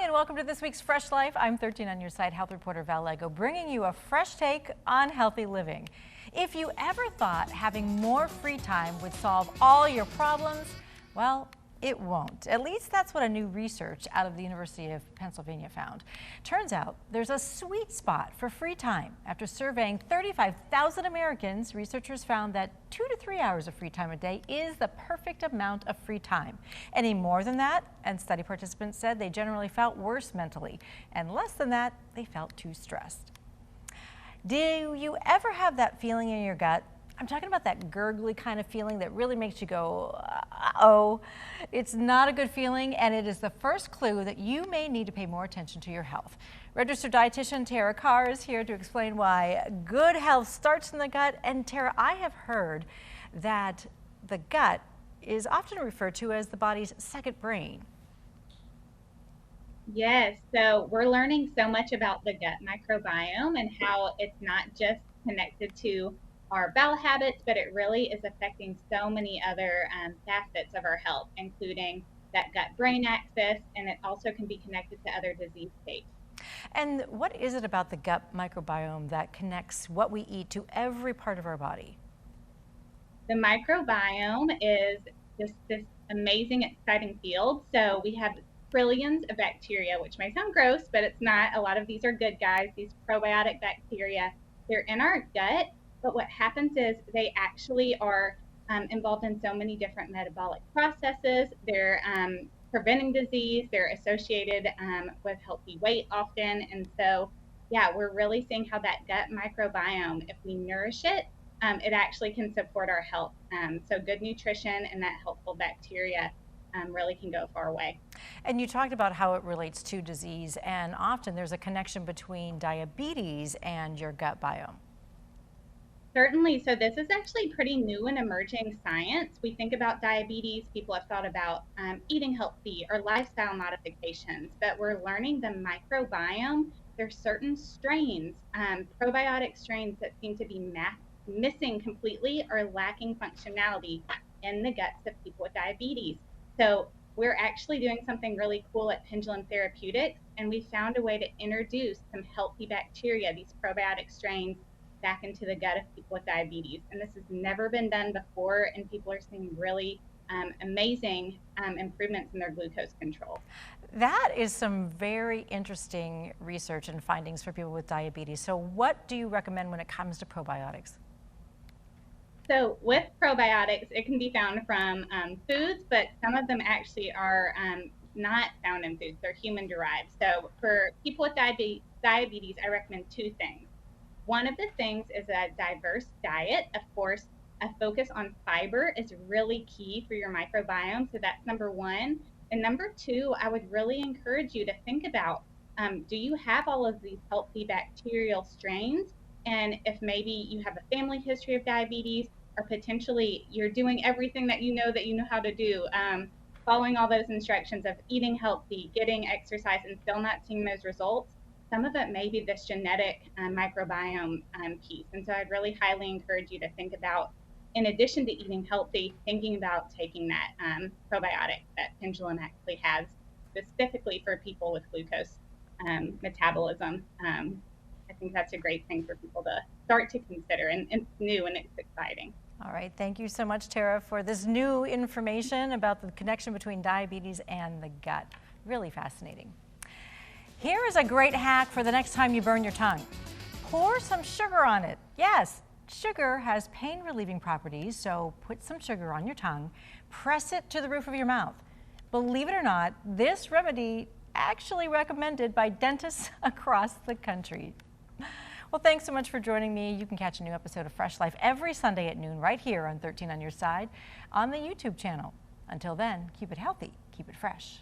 and welcome to this week's Fresh Life. I'm 13 on your side health reporter Val Lego, bringing you a fresh take on healthy living. If you ever thought having more free time would solve all your problems, well, it won't. At least that's what a new research out of the University of Pennsylvania found. Turns out there's a sweet spot for free time. After surveying 35,000 Americans, researchers found that 2 to 3 hours of free time a day is the perfect amount of free time. Any more than that, and study participants said they generally felt worse mentally, and less than that, they felt too stressed. Do you ever have that feeling in your gut? I'm talking about that gurgly kind of feeling that really makes you go, uh-oh. It's not a good feeling, and it is the first clue that you may need to pay more attention to your health. Registered dietitian Tara Carr is here to explain why good health starts in the gut. And Tara, I have heard that the gut is often referred to as the body's second brain. Yes, so we're learning so much about the gut microbiome and how it's not just connected to our bowel habits, but it really is affecting so many other facets of our health, including that gut-brain axis, and it also can be connected to other disease states. And what is it about the gut microbiome that connects what we eat to every part of our body? The microbiome is just this amazing, exciting field. So we have trillions of bacteria, which may sound gross, but it's not. A lot of these are good guys, these probiotic bacteria. They're in our gut, but what happens is they actually are involved in so many different metabolic processes. They're preventing disease. They're associated with healthy weight often. And so, yeah, we're really seeing how that gut microbiome, if we nourish it, it actually can support our health. So good nutrition and that helpful bacteria really can go far away. And you talked about how it relates to disease, and often there's a connection between diabetes and your gut biome. Certainly. So this is actually pretty new and emerging science. We think about diabetes, people have thought about eating healthy or lifestyle modifications, but we're learning the microbiome. There's certain strains, probiotic strains that seem to be missing completely or lacking functionality in the guts of people with diabetes. So we're actually doing something really cool at Pendulum Therapeutics, and we found a way to introduce some healthy bacteria, these probiotic strains, back into the gut of people with diabetes. And this has never been done before, and people are seeing really amazing improvements in their glucose control. That is some very interesting research and findings for people with diabetes. So what do you recommend when it comes to probiotics? So with probiotics, it can be found from foods, but some of them actually are not found in foods. They're human derived. So for people with diabetes, I recommend two things. One of the things is a diverse diet. Of course, a focus on fiber is really key for your microbiome. So that's number one. And number two, I would really encourage you to think about, do you have all of these healthy bacterial strains? And if maybe you have a family history of diabetes, or potentially you're doing everything that you know how to do, following all those instructions of eating healthy, getting exercise, and still not seeing those results, some of it may be this genetic microbiome piece. And so I'd really highly encourage you to think about, in addition to eating healthy, thinking about taking that probiotic that Pendulum actually has specifically for people with glucose metabolism. I think that's a great thing for people to start to consider, and it's new and it's exciting. All right, thank you so much, Tara, for this new information about the connection between diabetes and the gut. Really fascinating. Here is a great hack for the next time you burn your tongue. Pour some sugar on it. Yes, sugar has pain-relieving properties, so put some sugar on your tongue, press it to the roof of your mouth. Believe it or not, this remedy actually recommended by dentists across the country. Well, thanks so much for joining me. You can catch a new episode of Fresh Life every Sunday at noon right here on 13 on Your Side on the YouTube channel. Until then, keep it healthy, keep it fresh.